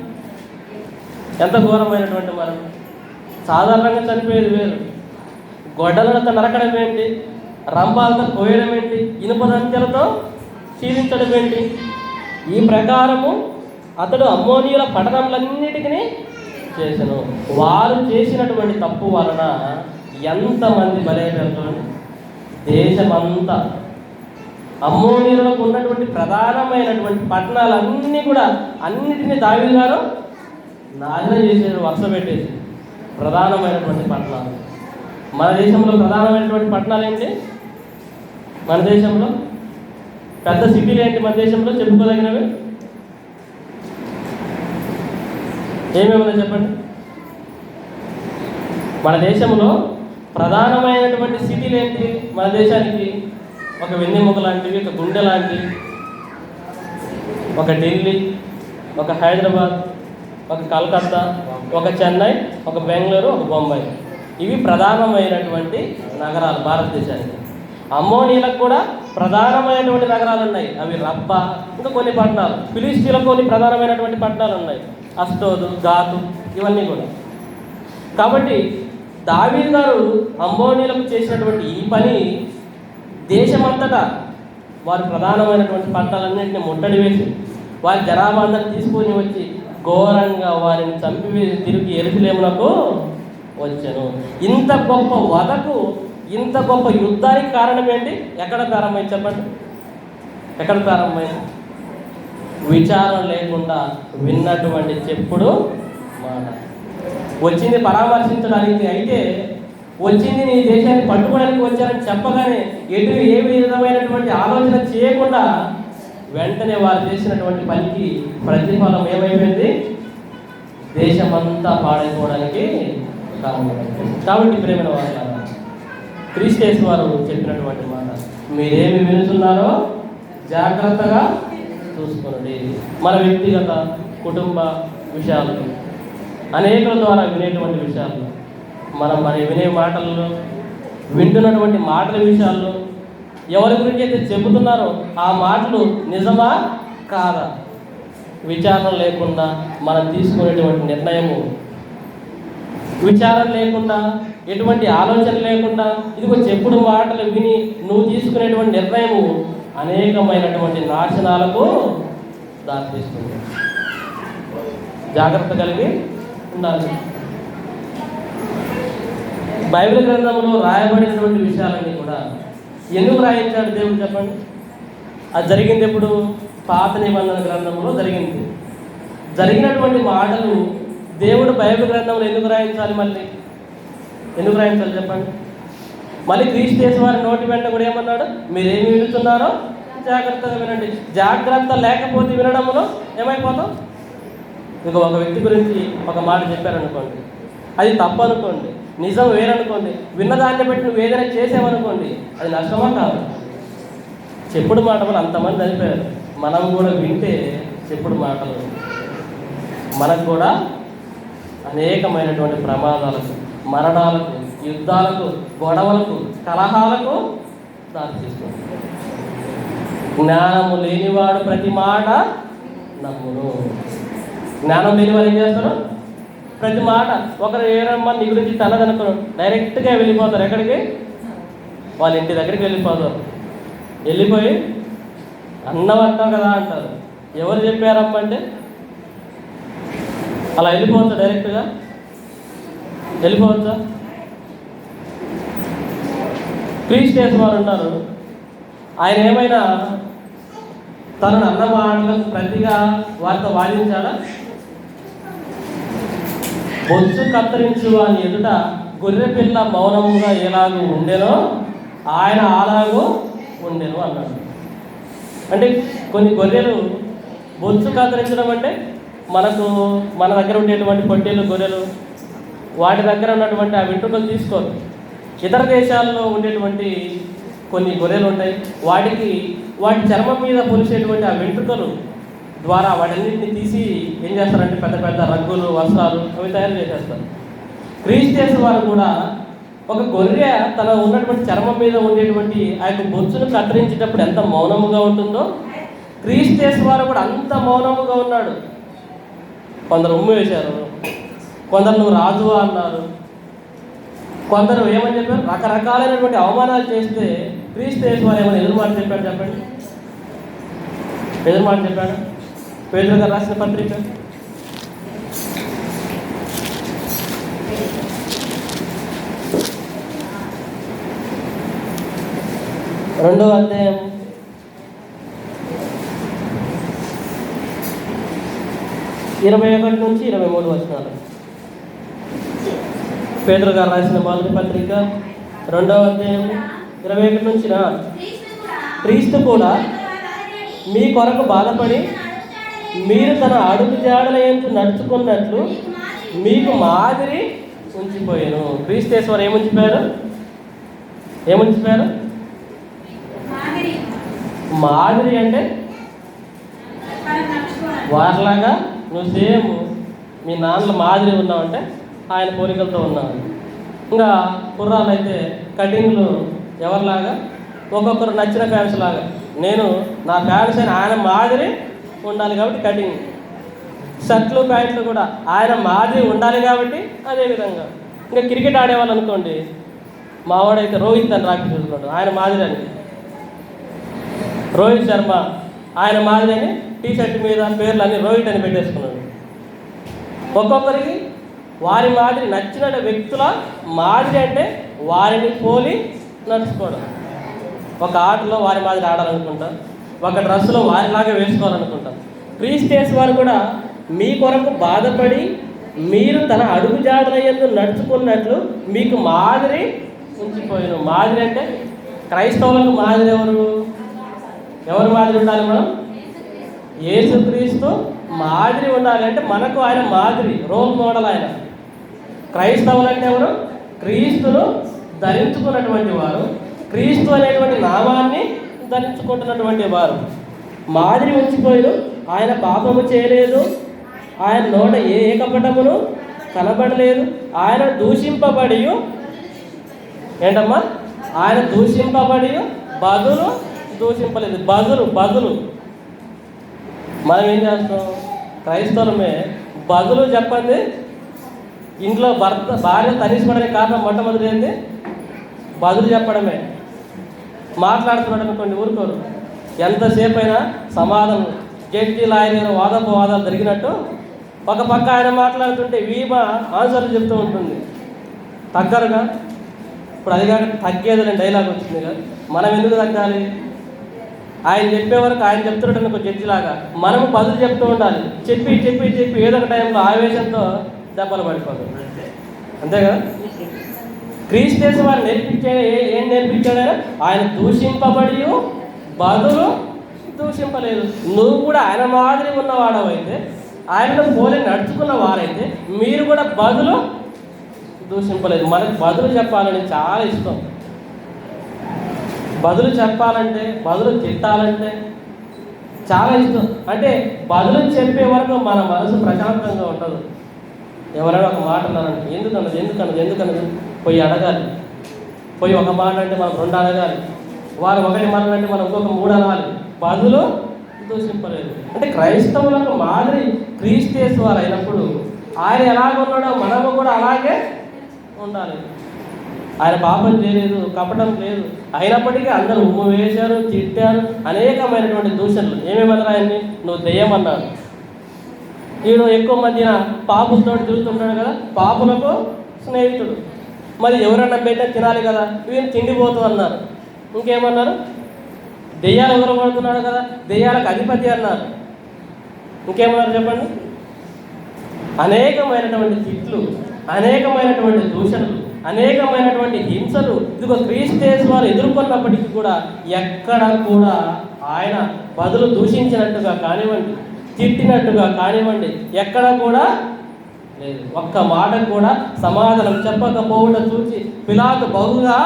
ఎంత ఘోరమైనటువంటి మరణం. సాధారణంగా చనిపోయేది వేరు, గొడ్డలతో నరకడం ఏంటి, రంపాలతో కోయడం ఏంటి, ఇనుపదంతెలతో చీలించడం ఏంటి. ఈ ప్రకారము అతడు అమ్మోనీయుల పట్టణములన్నిటికీ చేసెను. వారు చేసినటువంటి తప్పు వలన ఎంతమంది బలైపోయారు. దేశమంతా అమ్మోనీయులకు ఉన్నటువంటి ప్రధానమైనటువంటి పట్టణాలన్నీ కూడా అన్నిటినీ దావీదు గారు నాశనం చేసేది, వరుస పెట్టేసి. ప్రధానమైనటువంటి పట్టణాలు మన దేశంలో ప్రధానమైనటువంటి పట్టణాలు ఏంటి? మన దేశంలో పెద్ద సిటీలు ఏంటి? మన దేశంలో చెప్పుకోదగినవి ఏమేమన్నా చెప్పండి. మన దేశంలో ప్రధానమైనటువంటి సిటీలు ఏంటి? మన దేశానికి ఒక వెన్నెముక లాంటివి, ఒక గుండె లాంటివి, ఒక ఢిల్లీ, ఒక హైదరాబాద్, ఒక కలకత్తా, ఒక చెన్నై, ఒక బెంగళూరు, ఒక బొంబాయి. ఇవి ప్రధానమైనటువంటి నగరాలు భారతదేశానికి. అమ్మోనీయులకు కూడా ప్రధానమైనటువంటి నగరాలు ఉన్నాయి. అవి రబ్బ, ఇంకా కొన్ని పట్టణాలు. ఫిలిస్తీన్లకు కొన్ని ప్రధానమైనటువంటి పట్టణాలు ఉన్నాయి, అష్టోదు, గాతు, ఇవన్నీ కూడా. కాబట్టి దావీదు గారు అమ్మోనీయులకు చేసినటువంటి ఈ పని దేశమంతటా వారి ప్రధానమైనటువంటి పట్టణాలన్నింటినీ ముట్టడి వేసి వారి జనాభాందరిని తీసుకొని వచ్చి ఘోరంగా వారిని చంపివేసి తిరిగి యెరూషలేమునకు వచ్చాను. ఇంత గొప్ప వధకు, ఇంత గొప్ప యుద్ధానికి కారణం ఏంటి? ఎక్కడ ప్రారంభమైంది చెప్పండి? ఎక్కడ ప్రారంభమైంది? విచారం లేకుండా విన్నటువంటి చెప్పుడు మాట. వచ్చింది పరామర్శించడానికి, అయితే వచ్చింది నీ దేశాన్ని పట్టుకోవడానికి వచ్చారని చెప్పగానే ఏ విధమైనటువంటి ఆలోచన చేయకుండా వెంటనే వారు చేసినటువంటి పనికి ప్రతిఫలం ఏమైపోయింది? దేశమంతా పాడైపోవడానికి కారణమైంది. కాబట్టి ప్రేమైన వాళ్ళ క్రీస్తు వారు చెప్పినటువంటి మాట, మీరేమి వినుతున్నారో జాగ్రత్తగా చూసుకోండి. మన వ్యక్తిగత కుటుంబ విషయాలు, అనేకుల ద్వారా వినేటువంటి విషయాలు, మరి వినే మాటల్లో, వింటున్నటువంటి మాటల విషయాల్లో ఎవరి గురించి అయితే చెబుతున్నారో ఆ మాటలు నిజమా కాదా విచారణ లేకుండా మనం తీసుకునేటువంటి నిర్ణయము, విచారణ లేకుండా, ఎటువంటి ఆలోచన లేకుండా ఇదిగో చెప్పుడు మాటలు విని నువ్వు తీసుకునేటువంటి నిర్ణయము అనేకమైనటువంటి నాశనాలకు దారితీస్తుంది. జాగ్రత్త కలిగి ఉండాలి. బైబిల్ గ్రంథంలో రాయబడినటువంటి విషయాలన్నీ కూడా ఎందుకు రాయించాడు దేవుడు చెప్పండి? అది జరిగింది ఎప్పుడు? పాత నిబంధన గ్రంథంలో జరిగింది. జరిగినటువంటి మాటలు దేవుడు బైబిల్ గ్రంథంలో ఎందుకు రాయించాలి? మళ్ళీ ఎందుకు రాయించాలి చెప్పండి? మళ్ళీ క్రీస్తు వారి నోటి వెంట కూడా ఏమన్నాడు? మీరేమి వింటున్నారో జాగ్రత్తగా వినండి. జాగ్రత్త లేకపోతే వినడంలో ఏమైపోతాం? ఇంక ఒక వ్యక్తి గురించి ఒక మాట చెప్పారనుకోండి, అది తప్పు అనుకోండి, నిజం వేరనుకోండి, విన్నదాన్ని బట్టి నువ్వు ఏదైనా చేసావనుకోండి, అది నష్టమా కాదు? చెప్పుడు మాటలు అంతమంది చనిపోయారు. మనం కూడా వింటే చెప్పుడు మాటలు మనకు కూడా అనేకమైనటువంటి ప్రమాదాలకు, మరణాలకు, యుద్ధాలకు, గొడవలకు, కలహాలకు దారితీస్తుంది. జ్ఞానము లేనివాడు ప్రతి మాట నమ్మును. జ్ఞానం లేని వారు ఏం చేస్తారు? ప్రతి మాట. ఒకరు ఏరమ్మా నీ గురించి తనదనుకోరు, డైరెక్ట్గా వెళ్ళిపోతారు. ఎక్కడికి? వాళ్ళ ఇంటి దగ్గరికి వెళ్ళిపోతారు. వెళ్ళిపోయి అన్నం అంటావు కదా అంటారు. ఎవరు చెప్పారమ్మా అంటే అలా వెళ్ళిపోవచ్చా? డైరెక్ట్గా వెళ్ళిపోవచ్చా? క్రీస్తు వారు ఉన్నారు, ఆయన ఏమైనా తనను అన్న మాటలకు ప్రతిగా వారితో వాదించాడా? బొచ్చు కత్తిరించు అని ఎదుట గొర్రె పిల్ల మౌనముగా ఎలాగూ ఉండెనో ఆయన అలాగూ ఉండెను అన్నాడు. అంటే కొన్ని గొర్రెలు బొచ్చు కత్తిరించడం అంటే మన దగ్గర ఉండేటువంటి పొట్టేలు, గొర్రెలు, వాటి దగ్గర ఉన్నటువంటి ఆ వెంట్రుకలు తీసుకోరు. ఇతర దేశాల్లో ఉండేటువంటి కొన్ని గొర్రెలు ఉంటాయి, వాటి చర్మం మీద పొలిసేటువంటి ఆ వెంట్రుకలు ద్వారా వాటన్నింటినీ తీసి ఏం చేస్తారంటే పెద్ద పెద్ద రగ్గులు, వస్త్రాలు అవి తయారు చేసేస్తారు. క్రీస్తు వారు కూడా ఒక గొర్రె తన ఉన్నటువంటి చర్మం మీద ఉండేటువంటి ఆ యొక్క బొచ్చును కత్తిరించేటప్పుడు ఎంత మౌనముగా ఉంటుందో, క్రీస్తు వారు కూడా అంత మౌనముగా ఉన్నాడు. కొందరు ఉమ్ము వేశారు, కొందరు నువ్వు రాజువా అన్నారు, కొందరు ఏమని చెప్పారు, రకరకాలైనటువంటి అవమానాలు చేస్తే క్రీస్తు వారు ఏమైనా ఎదురు మాట చెప్పాడు? చెప్పండి, ఎదురు మాట చెప్పాడు? పేతురు గారు రాసిన పత్రిక 2వ అధ్యాయం 21 నుంచి 23 వచనాలు. పేతురు గారు రాసిన మొదటి పత్రిక 2వ అధ్యాయం 21 నుంచి. క్రీస్తు కూడా మీ కొరకు బాధపడి మీరు తన అడుగు జాడల యందు నడుచుకున్నట్లు మీకు మాదిరి ఉంచిపోయాను. క్రీస్తేశ్వరు ఏముంచిపోయారు? మాదిరి అంటే వారిలాగా నువ్వు సేమ్ మీ నాన్నల మాదిరి ఉన్నావంటే ఆయన కోరికలతో ఉన్నావు. ఇంకా కుర్రాళ్ళు అయితే కటింగ్లు ఎవరిలాగా, ఒక్కొక్కరు నచ్చిన ఫ్యాన్స్ లాగా. నేను నా ఫ్యాన్స్ అయిన ఆయన మాదిరి ఉండాలి కాబట్టి కటింగ్, షర్ట్లు ప్యాంట్లు కూడా ఆయన మాదిరి ఉండాలి కాబట్టి అదేవిధంగా. ఇంకా క్రికెట్ ఆడేవాళ్ళు అనుకోండి, మావాడైతే రోహిత్ అని రాకి చూస్తున్నాడు, ఆయన మాదిరి అని. రోహిత్ శర్మ ఆయన మాదిరి అని టీ షర్ట్ మీద పేర్లు అన్ని రోహిత్ అని పెట్టేసుకున్నాడు. ఒక్కొక్కరికి వారి మాదిరి నచ్చిన వ్యక్తుల మాదిరి అంటే వారిని పోలి నడుచుకోవడం. ఒక ఆటలో వారి మాదిరి ఆడాలనుకుంటాం, ఒక డ్రెస్సులో వారిలాగా వేసుకోవాలనుకుంటాం. క్రీస్తు వారు కూడా మీ కొరకు బాధపడి మీరు తన అడుగు జాడల యందు నడుచుకున్నట్లు మీకు మాదిరి ఉంచిపోయాను. మాదిరి అంటే క్రైస్తవులకు మాదిరి ఎవరు మాదిరి ఉండాలి? మనం యేసుక్రీస్తు మాదిరి ఉండాలి. అంటే మనకు ఆయన మాదిరి, రోల్ మోడల్ ఆయన. క్రైస్తవులు అంటే ఎవరు? క్రీస్తును ధరించుకున్నటువంటి వారు, క్రీస్తు అనేటువంటి నామాన్ని ధరించుకుంటున్నటువంటి వారు. మాదిరి ఉంచిపోయారు. ఆయన పాపము చేయలేదు, ఆయన నోట ఏ కపటమును కనబడలేదు, ఆయన దూషింపబడి ఏంటమ్మా? ఆయన దూషింపబడి బదులు దూషింపలేదు. బదులు మనం ఏం చేస్తాం? క్రైస్తవులమే బదులు చెప్పండి. ఇంట్లో భార్య తనిసుకోవడానికి కారణం మొట్టమొదటి ఏంటి? బదులు చెప్పడమే. మాట్లాడుతున్నాడు అనుకోండి, ఊరుకోరు. ఎంతసేపు అయినా సమాధానం, జడ్జి లాయర్ వాదోపవాదాలు జరిగినట్టు ఒక పక్క ఆయన మాట్లాడుతుంటే వీమ ఆన్సర్లు చెప్తూ ఉంటుంది. తగ్గరుగా. ఇప్పుడు అది కాక తగ్గేదని డైలాగ్ వచ్చింది కదా, మనం ఎందుకు తగ్గాలి? ఆయన చెప్పే వరకు ఆయన చెప్తున్నట్టు ఒక జడ్జిలాగా మనము బదులు చెప్తూ ఉండాలి. చెప్పి చెప్పి చెప్పి ఏదో ఒక టైంలో ఆవేశంతో దెబ్బలు పడిపోదు. అంతే కదా? క్రీస్తు వారు ఏం నేర్పించాడు? ఆయన దూషింపబడి బదులు దూషింపలేదు. నువ్వు కూడా ఆయన మాదిరి ఉన్నవాడవైతే, ఆయనను పోలి నడుచుకున్న వారైతే మీరు కూడా బదులు దూషింపలేదు. మనకు బదులు చెప్పాలని చాలా ఇష్టం. బదులు చెప్పాలంటే, బదులు తిట్టాలంటే చాలా ఇష్టం. అంటే బదులు చెప్పే వరకు మన మనసు ప్రశాంతంగా ఉండదు. ఎవరైనా ఒక మాట అన్నారంటే ఎందుకన్నది పోయి అడగాలి. పోయి ఒక మాట అంటే మనం 2 అడగాలి. వారు ఒకటి మాట అంటే మనం ఇంకొక 3 అనాలి. బదులు దూషింపలేదు. అంటే క్రైస్తవులకు మాదిరి క్రీస్తు వారు అయినప్పుడు ఆయన ఎలాగ ఉన్నాడో మనము కూడా అలాగే ఉండాలి. ఆయన పాపం చేయలేదు, కపటం లేదు, అయినప్పటికీ అందరూ ఉమ్ము వేశారు, తిట్టారు, అనేకమైనటువంటి దూషణలు. ఏమేమన్నారు ఆయన్ని? నువ్వు దెయ్యమన్నారు. వీడు ఎక్కువ మధ్యన పాపులతో తిరుగుతుంటాడు కదా, పాపులకు స్నేహితుడు. మరి ఎవరన్నా పెట్ట తినాలి కదా, వీళ్ళు తిండిపోతూ అన్నారు. ఇంకేమన్నారు? దెయ్యాలు ఎదురబడుతున్నాడు కదా, దెయ్యాలకు అధిపతి అన్నారు. ఇంకేమన్నారు చెప్పండి? అనేకమైనటువంటి తిట్లు, అనేకమైనటువంటి దూషణలు, అనేకమైనటువంటి హింసలు ఇదిగో క్రీస్తు వారు ఎదుర్కొన్నప్పటికీ కూడా ఎక్కడ కూడా ఆయన బదులు దూషించినట్టుగా కానివ్వండి, తిట్టినట్టుగా కానివ్వండి, ఎక్కడ కూడా లేదు. ఒక్క మాట కూడా సమాధానం చెప్పకపోవడం చూసి పిలాతు బహుగా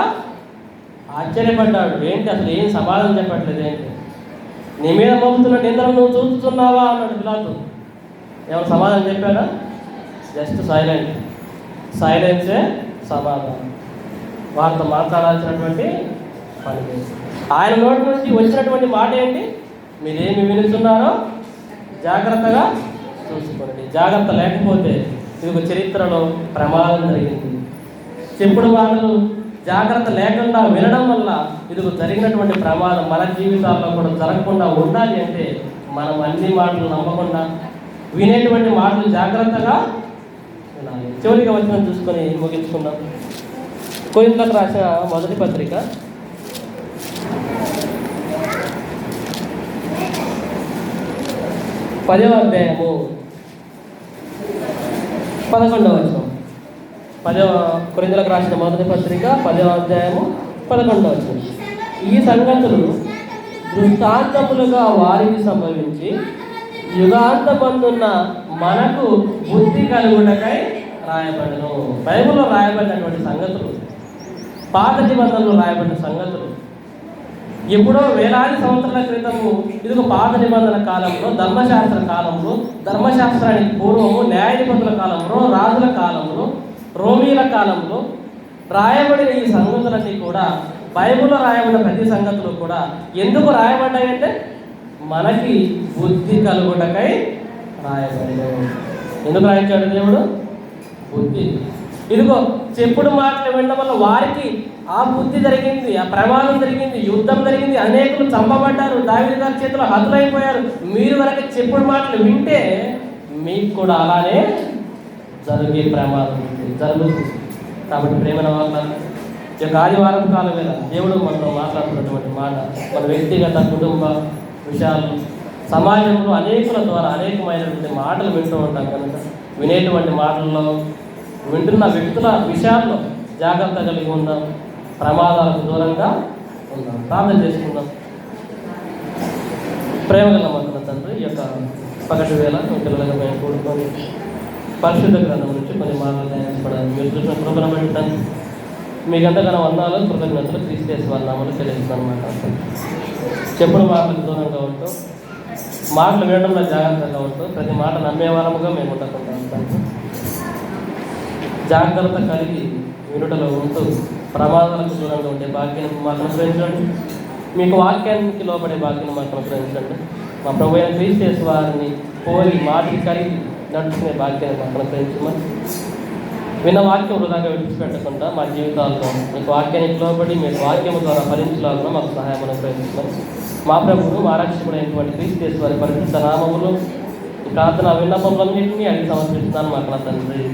ఆశ్చర్యపడ్డాడు. ఏంటి అసలు ఏం సమాధానం చెప్పట్లేదు, ఏంటి నీ మీద మోపుతున్న నిందలు నువ్వు చూస్తున్నావా అన్నాడు పిలాతు. ఏమైనా సమాధానం చెప్పాడా? జస్ట్ సైలెన్సే సమాధానం. వారితో మాట్లాడాల్సినటువంటి పని లేదు. ఆయన నోటి నుంచి వచ్చినటువంటి మాట ఏంటి? మీరేమి వినుతున్నారో జాగ్రత్తగా చూసుకోండి. జాగ్రత్త లేకపోతే ఇది చరిత్రలో ప్రమాదం జరిగింది. చెప్పుడు మాటలు జాగ్రత్త లేకుండా వినడం వల్ల ఇది జరిగినటువంటి ప్రమాదం మన జీవితాల్లో కూడా జరగకుండా ఉండాలి అంటే మనం అన్ని మాటలు నమ్మకుండా వినేటువంటి మాటలు జాగ్రత్తగా వినాలి. చివరిగా వచ్చిన చూసుకొని ముగించుకుందాం. కొరింథీయులకు రాసిన మొదటి పత్రిక 10వ అధ్యాయము 11వ వచనం. కొరింథీయులకు రాసిన మొదటి పత్రిక 10వ అధ్యాయము 11వ వచనం. ఈ సంగతులు దృష్టాంతములుగా వారికి సంభవించి యుగాంతమందున్న మనకు బుద్ధి కలుగుటకై రాయబడను. బైబిల్లో రాయబడినటువంటి సంగతులు, పాత నిబంధనలు రాయబడిన సంగతులు ఎప్పుడో వేలాది సంవత్సరాల క్రితము, ఇదిగో పాత నిబంధన కాలంలో, ధర్మశాస్త్ర కాలంలో, ధర్మశాస్త్రానికి పూర్వము, న్యాయాధిపతుల కాలంలో, రాజుల కాలంలో, రోమీల కాలంలో రాయబడిన ఈ సంగతులన్నీ కూడా, బైబిల్లో రాయబడిన ప్రతి సంగతులు కూడా ఎందుకు రాయబడ్డాయంటే మనకి బుద్ధి కలుగుటకై రాయబడినవి. ఎందుకు రాయించాడు దేవుడు? బుద్ధి. ఇదిగో చెప్పుడు మాటలు వినడం వల్ల వారికి ఆ బుద్ధి జరిగింది, ఆ ప్రమాదం జరిగింది, యుద్ధం జరిగింది, అనేకులు చంపబడ్డారు, దావీదు గారి చేతిలో హతులైపోయారు. మీరు కనుక చెప్పుడు మాటలు వింటే మీకు కూడా అలానే జరిగే ప్రమాదం జరుగుతుంది. కాబట్టి ప్రేమన వాళ్ళ యొక్క ఆదివారం కాలం వేళ దేవుడు మనతో మాట్లాడుతున్నటువంటి మాట మన వ్యక్తిగత కుటుంబ విషయాలు, సమాజంలో అనేకుల ద్వారా అనేకమైనటువంటి మాటలు వింటూ ఉంటాం కనుక వినేటువంటి మాటల్లో వింటున్న వ్యక్తుల విషయాల్లో జాగ్రత్త కలిగి ఉందాం, ప్రమాదాలకు దూరంగా ఉందాం. ప్రార్థన చేసుకుందాం. ప్రేమగల మాత్రం తండ్రి, ఈ యొక్క పగటి వేళ పిల్లలుగా మేము కూడుకొని పరిశుద్ధ గ్రంథం నుంచి కొన్ని మాటలు ధ్యానించబడాలి. మీరు చూసిన కృపను బట్టి మీకంతగానో వందనాలు, కృతజ్ఞతలు క్రీస్తు నామములో చెల్లిస్తానమాట. చెప్పుడు మాటలకు దూరంగా ఉంటూ, మాటలు వినడంలో జాగ్రత్తగా ఉంటూ, ప్రతి మాట నమ్మేవారముగా మేము ఉండకుండా ఉంటాము. జాగ్రత్త కలిగి వినుటలో ఉంటూ ప్రమాదాలకు దూరంగా ఉండే భాగ్యాన్ని మాకు అనుగ్రహించండి. మీకు వాక్యానికి లోపడే భాగ్యాన్ని మాకు అనుగ్రహించండి. మా ప్రభు అయిన క్రీస్తు వారిని పోలి మాటలు కలిగి నడుచుకునే భాగ్యాన్ని మాకు అనుగ్రహించమని, విన్న వాక్యం వృధాగా విడిచిపెట్టకుండా మా జీవితాల్లో మీకు వాక్యానికి లోబడి మీకు వాక్యం ద్వారా ఫలించలాగా మాకు సహాయం అనుగ్రహించమని, మా ప్రభువును మా రక్షకుడైనటువంటి క్రీస్తు వారి పరిశుద్ధ నామములు ఈ ప్రార్థన విన్నపములన్నింటినీ అడిగి సమర్పిస్తున్నాను. మాకు తండ్రి.